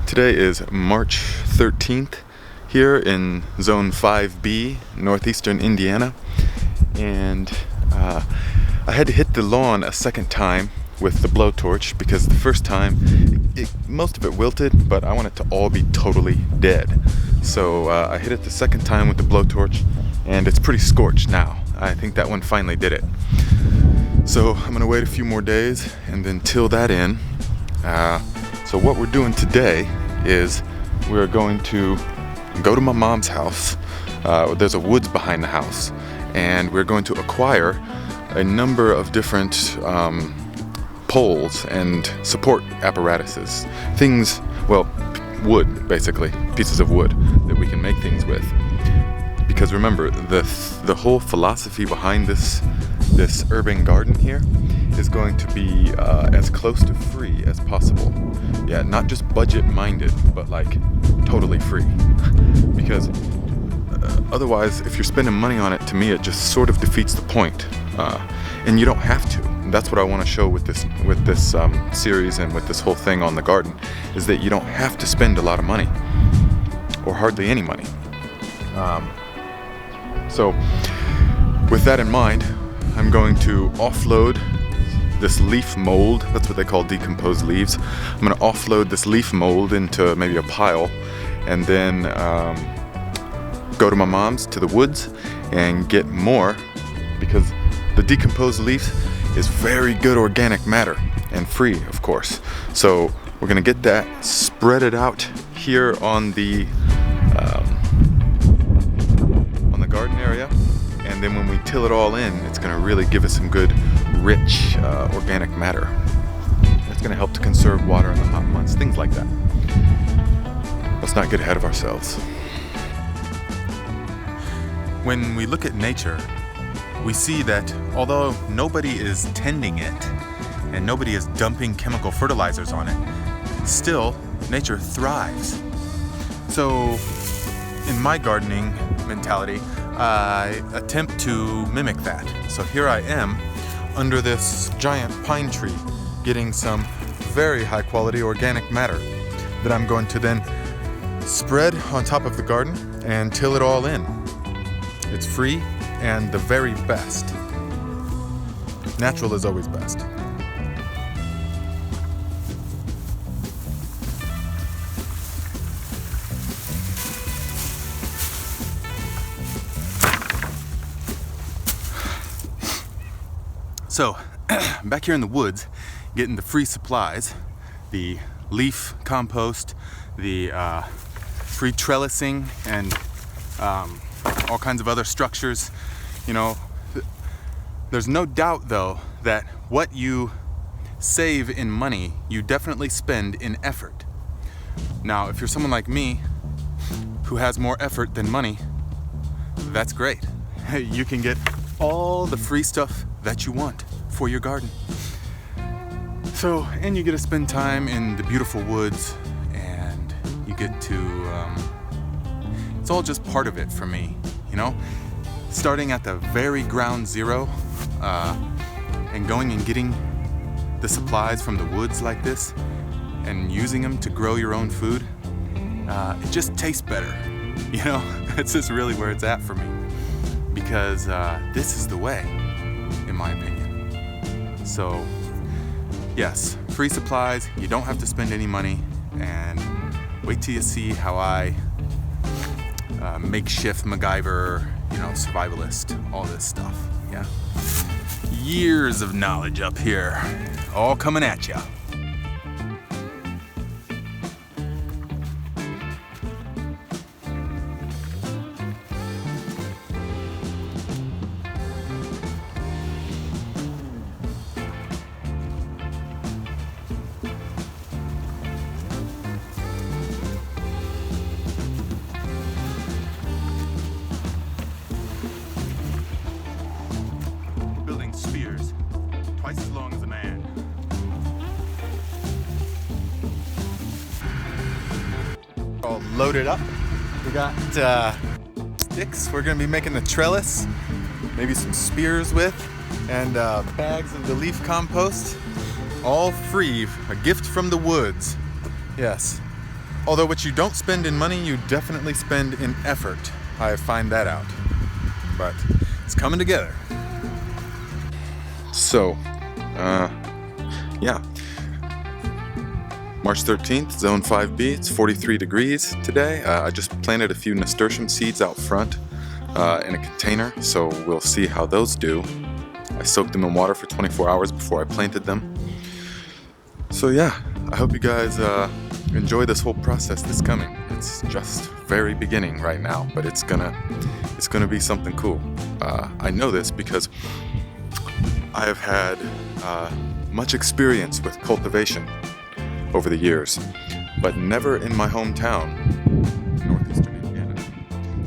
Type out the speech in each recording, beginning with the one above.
Today is March 13th here in Zone 5B, northeastern Indiana, and I had to hit the lawn a second time with the blowtorch because the first time most of it wilted, but I want it to all be totally dead. So I hit it the second time with the blowtorch and it's pretty scorched now. I think that one finally did it. So I'm gonna wait a few more days and then till that in. So what we're doing today is we're going to go to my mom's house. There's a woods behind the house, and we're going to acquire a number of different poles and support apparatuses. Things, well, wood, basically, pieces of wood that we can make things with. Because remember, the whole philosophy behind this urban garden here is going to be as close to free as possible. Yeah, not just budget minded, but like totally free. Because otherwise, if you're spending money on it, to me it just sort of defeats the point. And you don't have to. And that's what I want to show with this series and with this whole thing on the garden, is that you don't have to spend a lot of money, or hardly any money. So with that in mind, I'm going to offload this leaf mold. That's what they call decomposed leaves. I'm going to offload this leaf mold into maybe a pile, and then go to my mom's, to the woods, and get more, because the decomposed leaf is very good organic matter and free, of course. So we're going to get that, spread it out here on the garden area, and then when we till it all in, it's going to really give us some good rich organic matter. It's going to help to conserve water in the hot months, things like that. Let's not get ahead of ourselves. When we look at nature, we see that although nobody is tending it and nobody is dumping chemical fertilizers on it, still nature thrives. So in my gardening mentality, I attempt to mimic that. So here I am under this giant pine tree, getting some very high quality organic matter that I'm going to then spread on top of the garden and till it all in. It's free and the very best. Natural is always best. So, back here in the woods, getting the free supplies, the leaf compost, the free trellising, and all kinds of other structures. You know, there's no doubt though that what you save in money, you definitely spend in effort. Now, if you're someone like me who has more effort than money, that's great. You can get all the free stuff that you want for your garden. So, and you get to spend time in the beautiful woods, and you get to, it's all just part of it for me, you know? Starting at the very ground zero, and going and getting the supplies from the woods like this, and using them to grow your own food, it just tastes better, you know? It's just really where it's at for me. Because this is the way, in my opinion. So, yes, free supplies, you don't have to spend any money, and wait till you see how I makeshift MacGyver, you know, survivalist, all this stuff, yeah? Years of knowledge up here, all coming at ya. Spears, twice as long as a man. All loaded up. We got sticks we're gonna be making the trellis, maybe some spears with, and bags of the leaf compost. All free, a gift from the woods. Yes, Although what you don't spend in money, you definitely spend in effort. I find that out. But it's coming together. So, yeah. March 13th, Zone 5B, it's 43 degrees today. I just planted a few nasturtium seeds out front in a container, so we'll see how those do. I soaked them in water for 24 hours before I planted them. So yeah, I hope you guys enjoy this whole process that's coming. It's just very beginning right now, but it's gonna be something cool. I know this because I have had much experience with cultivation over the years, but never in my hometown, northeastern Indiana.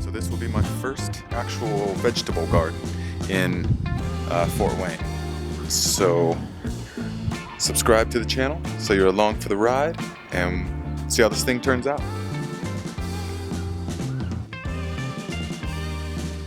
So this will be my first actual vegetable garden in Fort Wayne. So subscribe to the channel so you're along for the ride and see how this thing turns out.